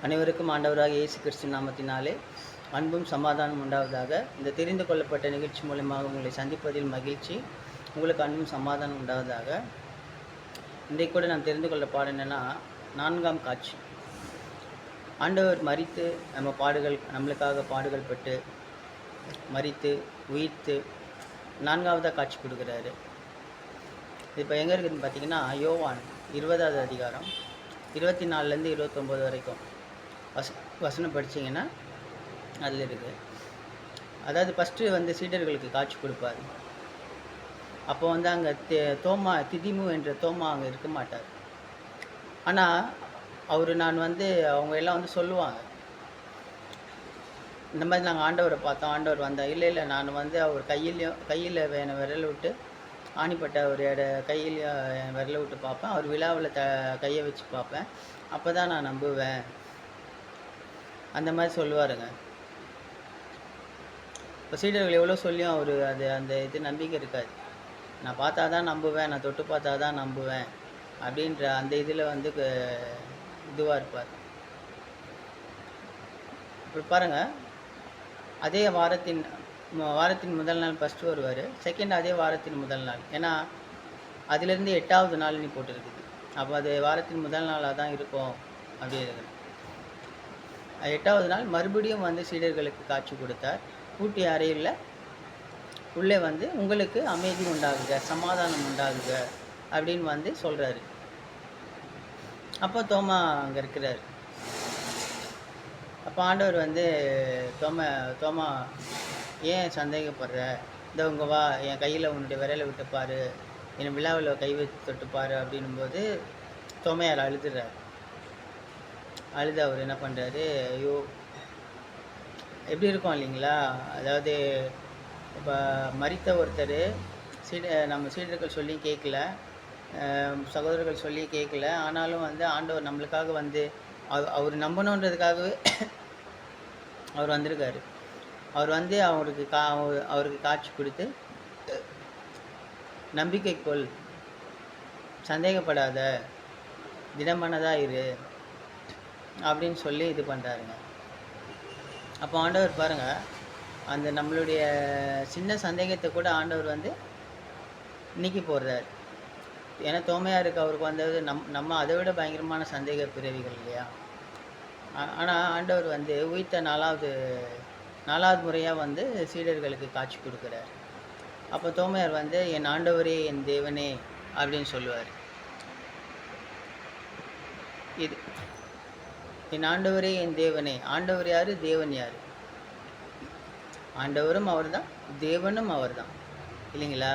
அனைவருக்கும் ஆண்டவராக இயேசு கிறிஸ்து நாமத்தினாலே அன்பும் சமாதானம் உண்டாவதாக. இந்த தெரிந்து கொள்ளப்பட்ட நிகழ்ச்சி மூலமாக உங்களை சந்திப்பதில் மகிழ்ச்சி. உங்களுக்கு அன்பும் சமாதானம் உண்டாவதாக. இன்றைக்கு கூட நாம் தெரிந்து கொள்ள பாடம் என்னென்னா, 4ஆம் காட்சி. ஆண்டவர் மரித்து நம்மளுக்காக பாடுகள் பட்டு மரித்து உயிர்த்து 4ஆவதாக காட்சி கொடுக்குறாரு. இப்போ எங்கே இருக்குதுன்னு பார்த்தீங்கன்னா, யோவான் 20வது அதிகாரம் 24லேருந்து 29 வரைக்கும் வசனம் படிச்சிங்கன்னா அதில் இருக்குது. அதாவது ஃபஸ்ட்டு சீடர்களுக்கு காட்சி கொடுப்பார். அப்போ அங்கே திதிமு என்ற தோமா அங்கே இருக்க மாட்டார். ஆனால் நான் அவங்க எல்லாம் சொல்லுவாங்க, இந்த மாதிரி நாங்கள் ஆண்டவரை பார்த்தோம், ஆண்டவர் வந்தால் இல்லை நான் அவர் கையில் விரல் விட்டு ஆணிப்பட்ட ஒரு கையில் விரலை விட்டு பார்ப்பேன், அவர் விழாவில் கையை வச்சு பார்ப்பேன், அப்போ தான் நான் நம்புவேன், அந்த மாதிரி சொல்லுவாருங்க. இப்போ சீடர்கள் எவ்வளோ சொல்லியும் அவர் அந்த நம்பிக்கை இருக்காது. நான் பார்த்தா தான் நம்புவேன், நான் தொட்டு பார்த்தா தான் நம்புவேன் அப்படின்ற அந்த இதில் இதுவாக இருப்பார். இப்போ பாருங்கள், அதே வாரத்தின் முதல் நாள் ஃபஸ்ட்டு வருவார், செகண்ட் அதே வாரத்தின் முதல் நாள். ஏன்னா அதிலேருந்து 8வது நாள் நீ போட்டுருக்குது. அப்போ அது வாரத்தின் முதல் நாளாக தான் இருக்கும் அப்படி இருக்குது. 8வது நாள் மறுபடியும் சீடர்களுக்கு காட்சி கொடுத்தார். பூட்டிய அறையில் உள்ளே உங்களுக்கு அமைதி உண்டாகுக, சமாதானம் உண்டாகுக அப்படின்னு சொல்கிறாரு. அப்போ தோமா அங்கே இருக்கிறார். அப்போ ஆண்டவர் தோமா ஏன் சந்தேகப்படுற, இங்கே வா, என் கையில் உன்னுடைய விரலை விட்டுப்பார், என் விழாவில் கை வச்சு தொட்டுப்பார் அப்படின்னும்போது தோமையார் அழுதுறார். அழுது அவர் என்ன பண்ணுறாரு, ஐயோ எப்படி இருக்கும் இல்லைங்களா. அதாவது இப்போ மரித்த ஒருத்தர் நம்ம சீடர்கள் சொல்லி கேட்கல, சகோதரர்கள் சொல்லி கேட்கல, ஆனாலும் ஆண்டவர் நம்மளுக்காக அவர் நம்பணுன்றதுக்காகவே அவர் வந்திருக்காரு. அவர் அவருக்கு காட்சி கொடுத்து, நம்பிக்கை கொள், சந்தேகப்படாத, திடமானதாக இரு அப்படின்னு சொல்லி இது பண்ணுறாருங்க. அப்போ ஆண்டவர் பாருங்கள், நம்மளுடைய சின்ன சந்தேகத்தை கூட ஆண்டவர் நீக்கி போடுறார். ஏன்னா தோமையாருக்கு அவருக்கு நம்ம அதை விட பயங்கரமான சந்தேக பிறவிகள் இல்லையா. ஆனால் ஆண்டவர் உயிர்த்த நாலாவது முறையாக சீடர்களுக்கு காட்சி கொடுக்குறார். அப்போ தோமையார் என் ஆண்டவரே என் தேவனே அப்படின்னு சொல்லுவார். இது என் ஆண்டவரே என் தேவனே. ஆண்டவர் யார், தேவன் யார்? ஆண்டவரும் அவர் தான், தேவனும் அவர் தான், இல்லைங்களா.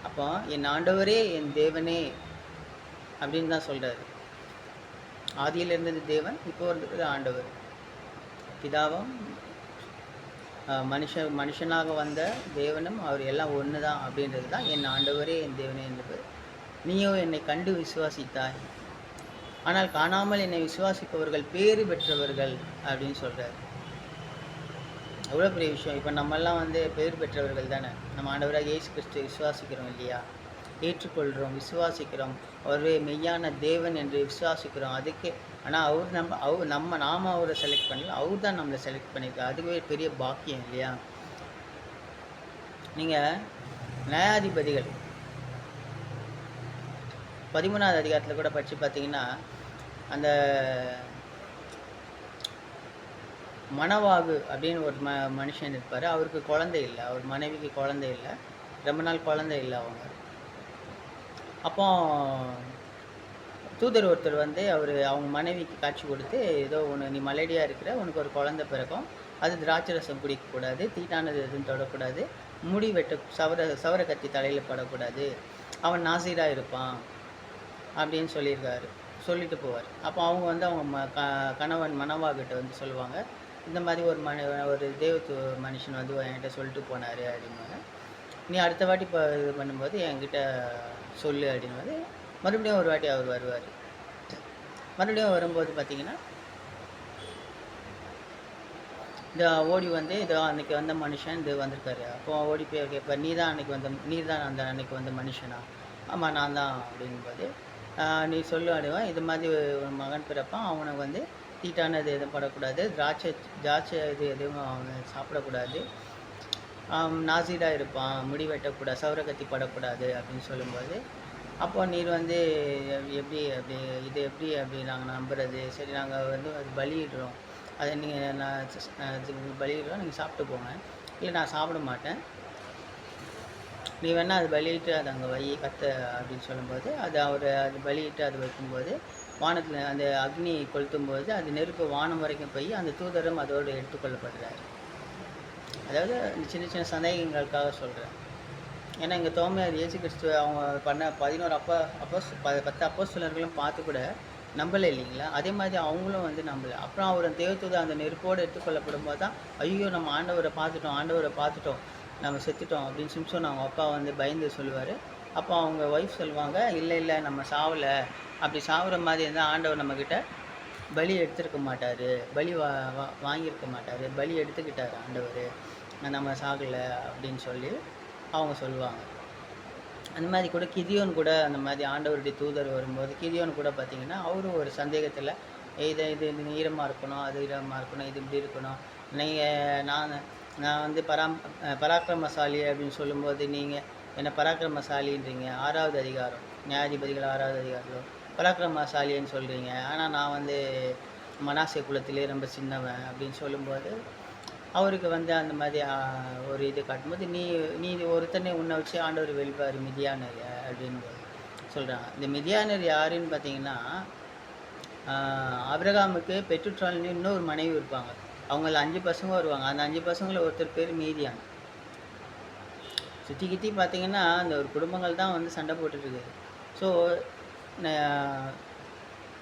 அப்போ என் ஆண்டவரே என் தேவனே அப்படின்னு தான் சொல்கிறாரு. ஆதியில் இருந்தது தேவன், இப்போ இருக்கிற ஆண்டவர். பிதாவும் மனுஷனாக வந்த தேவனும் அவர் எல்லாம் ஒன்று தான் அப்படின்றது தான் என் ஆண்டவரே என் தேவனே என்பது. நீயோ என்னை கண்டு விசுவாசித்தாய், ஆனால் காணாமல் என்னை விசுவாசிப்பவர்கள் பேறு பெற்றவர்கள் அப்படின்னு சொல்கிறார். எவ்வளோ பெரிய விஷயம். இப்போ நம்மெல்லாம் பேர் பெற்றவர்கள் தானே. நம்ம ஆண்டவராக இயேசு கிறிஸ்து விசுவாசிக்கிறோம் இல்லையா, ஏற்றுக்கொள்கிறோம், விசுவாசிக்கிறோம், அவரே மெய்யான தேவன் என்று விசுவாசிக்கிறோம். அதுக்கே ஆனால் நாம் அவரை செலக்ட் பண்ணல, அவர் தான் நம்மளை செலக்ட் பண்ணியிருக்காரு. அதுவே பெரிய பாக்கியம் இல்லையா. நீங்கள் நியாயாதிபதிகள் 13வது அதிகாரத்தில் கூட படித்து பார்த்தீங்கன்னா, அந்த மணவாகு அப்படின்னு ஒரு மனுஷன் இருப்பார். அவருக்கு குழந்தை இல்லை, அவர் மனைவிக்கு குழந்தை இல்லை, ரொம்ப நாள் குழந்தை இல்லை அவங்க. அப்போ தூதர் ஒருத்தர் அவங்க மனைவிக்கு காட்சி கொடுத்து, ஏதோ நீ மலடியாக இருக்கிற, உனக்கு ஒரு குழந்தை பிறக்கும், அது திராட்சை ரசம் குடிக்கக்கூடாது, தீட்டானது எதுவும் தொடக்கூடாது, முடி வெட்ட சவர கத்தி தலையில் படக்கூடாது, அவன் நாசீராக இருப்பான் அப்படின்னு சொல்லிட்டு போவார். அப்போ அவங்க அவங்க கணவன் மணவாகிட்ட சொல்லுவாங்க, இந்த மாதிரி ஒரு தேவத்து மனுஷன் என்கிட்ட சொல்லிட்டு போனார் அப்படின்வாங்க. நீ அடுத்த வாட்டி இப்போ இது பண்ணும்போது என்கிட்ட சொல்லு அப்படின்னும்போது மறுபடியும் ஒரு வாட்டி அவர் வருவார். மறுபடியும் வரும்போது பார்த்தீங்கன்னா, இந்த ஓடி இதோ அன்றைக்கி வந்த மனுஷன் இது வந்திருக்காரு. அப்போ ஓடி போய் கேட்பார், நீ தான் அன்றைக்கி வந்த மனுஷனா? ஆமாம் நான் தான் அப்படின்போது, நீ சொல்லு அடைவான், இது மாதிரி ஒரு மகன் பிறப்பான், அவனுக்கு தீட்டானது எதுவும் படக்கூடாது, திராட்சை இது எதுவும் அவன் சாப்பிடக்கூடாது, நாசிடாக இருப்பான், முடி வெட்டக்கூடாது, சவரக்கத்தி படக்கூடாது அப்படின்னு சொல்லும்போது, அப்போ நீர் வந்து எப்படி அப்படி இது எப்படி அப்படி நாங்கள் நம்புறது? சரி, நாங்கள் வந்து அது பலியிடுறோம், அதை நீங்கள் பலியிடுறோம், நீங்கள் சாப்பிட்டு போங்க. இல்லை, நான் சாப்பிட மாட்டேன், நீ வேணால் அது பலியிட்டு அது அங்கே வை அப்படின்னு சொல்லும்போது, அது பலியிட்டு அது வைக்கும்போது வானத்தில் அந்த அக்னி கொளுத்தும்போது அது நெருப்பு வானம் வரைக்கும் போய் அந்த தூதரும் அதோடு எடுத்துக்கொள்ளப்படுறாரு. அதாவது சின்ன சின்ன சந்தேகங்களுக்காக சொல்கிறேன். ஏன்னா இங்கே தோமையார் இயேசு கிறிஸ்துவ அவங்க பண்ண 10 அப்போஸ்தலர்களும் பார்த்து கூட நம்பலை இல்லைங்களா? அதே மாதிரி அவங்களும் வந்து நம்பலை. அப்புறம் அவர் தேவதூதர் அந்த நெருப்போடு எடுத்துக்கொள்ளப்படும் போது தான், ஐயோ நம்ம ஆண்டவரை பார்த்துட்டோம், நம்ம செத்துட்டோம் அப்படின்னு சிம்சோன் அவங்க அப்பா வந்து பயந்து சொல்லுவார். அப்போ அவங்க ஒய்ஃப் சொல்லுவாங்க, இல்லை நம்ம சாவலை, அப்படி சாகுற மாதிரி இருந்தால் ஆண்டவர் நம்மக்கிட்ட பலி எடுத்துருக்க மாட்டார், பலி வாங்கியிருக்க மாட்டார், பலி எடுத்துக்கிட்டார் ஆண்டவர், நம்ம சாகலை அப்படின்னு சொல்லி அவங்க சொல்லுவாங்க. அந்த மாதிரி கூட கிதியோன் கூட அந்த மாதிரி ஆண்டவருடைய தூதர் வரும்போது கிதியோன் கூட பார்த்திங்கன்னா அவரும் ஒரு சந்தேகத்தில், இது ஈரமாக இருக்கணும், அது ஈரமாக இருக்கணும், இது இப்படி இருக்கணும், நான் வந்து பராக்கிரமசாலி அப்படின்னு சொல்லும்போது நீங்கள் என்ன பராக்கிரமசாலின்றீங்க, 6வது அதிகாரம் நியாயாதிபதிகள் 6வது அதிகாரம் பராக்கிரமசாலின்னு சொல்கிறீங்க, ஆனால் நான் வந்து மனாசே குலத்திலே ரொம்ப சின்னவன் அப்படின்னு சொல்லும்போது அவருக்கு வந்து அந்த மாதிரி ஒரு இது காட்டும்போது, நீ ஒருத்தனை உன்னை வச்சு ஆண்டவர் வெளிப்பார் மிதியானர் அப்படின்னு சொல்கிறாங்க. இந்த மிதியானர் யாருன்னு பார்த்தீங்கன்னா, ஆபிரகாமுக்கு பெற்றுற்றாள்னு இன்னொரு மனைவி இருப்பாங்க, அவங்கள 5 பசங்க வருவாங்க, அந்த 5 பசங்களில் ஒருத்தர் பேர் மீதியான். சுற்றி கித்தி பார்த்தீங்கன்னா அந்த ஒரு குடும்பங்கள் தான் வந்து சண்டை போட்டுருக்குது. ஸோ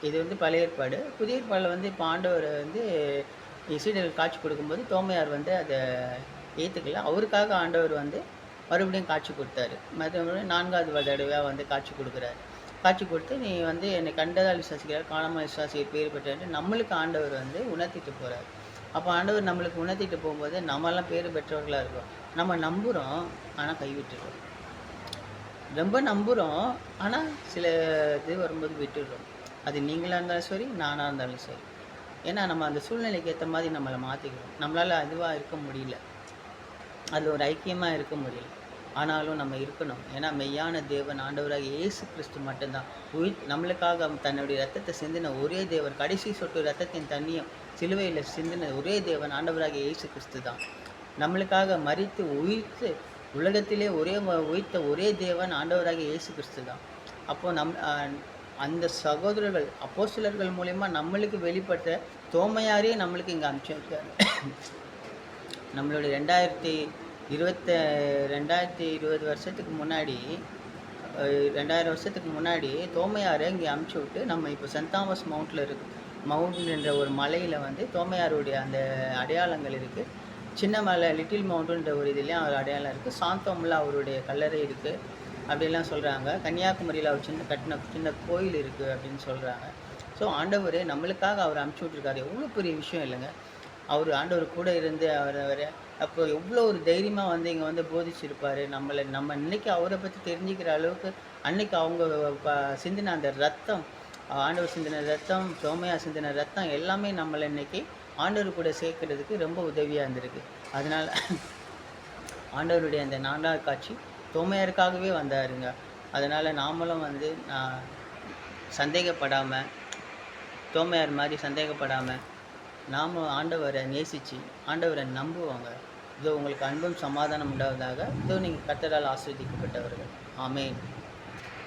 இது வந்து பழைய ஏற்பாடு. புதிய ஏற்பாடில் வந்து இப்போ ஆண்டவர் வந்து சீடர்கள் காட்சி கொடுக்கும்போது தோமையார் வந்து அதை ஏற்றுக்கல. அவருக்காக ஆண்டவர் வந்து மறுபடியும் காட்சி கொடுத்தாரு. மறுபடியும் 4வது தடவையாக வந்து காட்சி கொடுக்குறாரு. காட்சி கொடுத்து நீ வந்து என்னை கண்டதால் விசுவாசிக்கிறார், காணாமல் விசுவாசிக்க பேர் பெற்றாரு நம்மளுக்கு ஆண்டவர் வந்து உணர்த்திட்டு போகிறார். அப்போ ஆண்டவர் நம்மளுக்கு உணர்த்திட்டு போகும்போது நம்மெல்லாம் பேர் பெற்றவர்களாக இருக்கோம். நம்ம நம்புகிறோம், ஆனால் கைவிட்டுறோம். ரொம்ப நம்புகிறோம், ஆனால் சில இது வரும்போது விட்டுடுறோம். அது நீங்களாக இருந்தாலும் சரி, நானாக இருந்தாலும் சரி. ஏன்னா நம்ம அந்த சூழ்நிலைக்கு ஏற்ற மாதிரி நம்மளை மாற்றிக்கிறோம். நம்மளால் அதுவாக இருக்க முடியல, அதில் ஒரு ஐக்கியமாக இருக்க முடியல. ஆனாலும் நம்ம இருக்கணும். ஏன்னா மெய்யான தேவன் ஆண்டவராக இயேசு கிறிஸ்து மட்டும்தான். நம்மளுக்காக தன்னுடைய ரத்தத்தை சிந்தின ஒரே தேவன், கடைசி சொட்டு ரத்தத்தின் தண்ணியும் சிலுவையில் சிந்தின ஒரே தேவன் ஆண்டவராக இயேசு கிறிஸ்து தான். நம்மளுக்காக மரித்து உயிர்த்து உலகத்திலே உயிர்த்த ஒரே தேவன் ஆண்டவராக இயேசு கிறிஸ்து தான். அப்போது அந்த சகோதரர்கள் அப்போஸ்தலர்கள் மூலமா நம்மளுக்கு வெளிப்பட்ட தோமையாரே நம்மளுக்கு இங்கே அனுப்பிச்சு வைக்கிறார். நம்மளுடைய 2020 வருஷத்துக்கு முன்னாடி 2000 வருஷத்துக்கு முன்னாடி தோமையாரை இங்கே அனுப்பிச்சி விட்டு நம்ம இப்போ சென்ட் தாமஸ் மவுண்ட் என்ற ஒரு மலையில் வந்து தோமையாருடைய அந்த அடையாளங்கள் இருக்குது. சின்ன மலை லிட்டில் மவுண்ட்டுன்ற ஒரு இதுலேயும் அவர் அடையாளம் இருக்குது. சாந்தோமில் அவருடைய கல்லறை இருக்குது அப்படின்லாம் சொல்கிறாங்க. கன்னியாகுமரியில் அவர் சின்ன கோயில் இருக்குது அப்படின்னு சொல்கிறாங்க. ஸோ ஆண்டவர் நம்மளுக்காக அவர் அனுப்பிச்சி விட்ருக்காரு. எவ்வளோ பெரிய விஷயம் இல்லைங்க. ஆண்டவர் கூட இருந்து அவரை அப்போ எவ்வளோ ஒரு தைரியமாக வந்து இங்கே வந்து போதிச்சிருப்பார். நம்ம இன்றைக்கி அவரை பற்றி தெரிஞ்சுக்கிற அளவுக்கு அன்றைக்கி அவங்க சிந்தின அந்த ரத்தம், ஆண்டவர் சிந்தின ரத்தம், தோமையார் சிந்தின ரத்தம் எல்லாமே நம்மளை இன்றைக்கி ஆண்டவர் கூட சேர்க்கறதுக்கு ரொம்ப உதவியாக இருந்திருக்கு. அதனால் ஆண்டவருடைய அந்த 4வது காட்சி தோமையாருக்காகவே வந்தாருங்க. அதனால் நாமளும் வந்து சந்தேகப்படாமல், தோமையார் மாதிரி சந்தேகப்படாமல் நாம் ஆண்டவரை நேசித்து ஆண்டவரை நம்புவாங்க. இதோ உங்களுக்கு அன்பும் சமாதானம் உண்டாவதாக. இதோ நீங்கள் கர்த்தரால் ஆசீர்வதிக்கப்பட்டவர்கள். ஆமென்.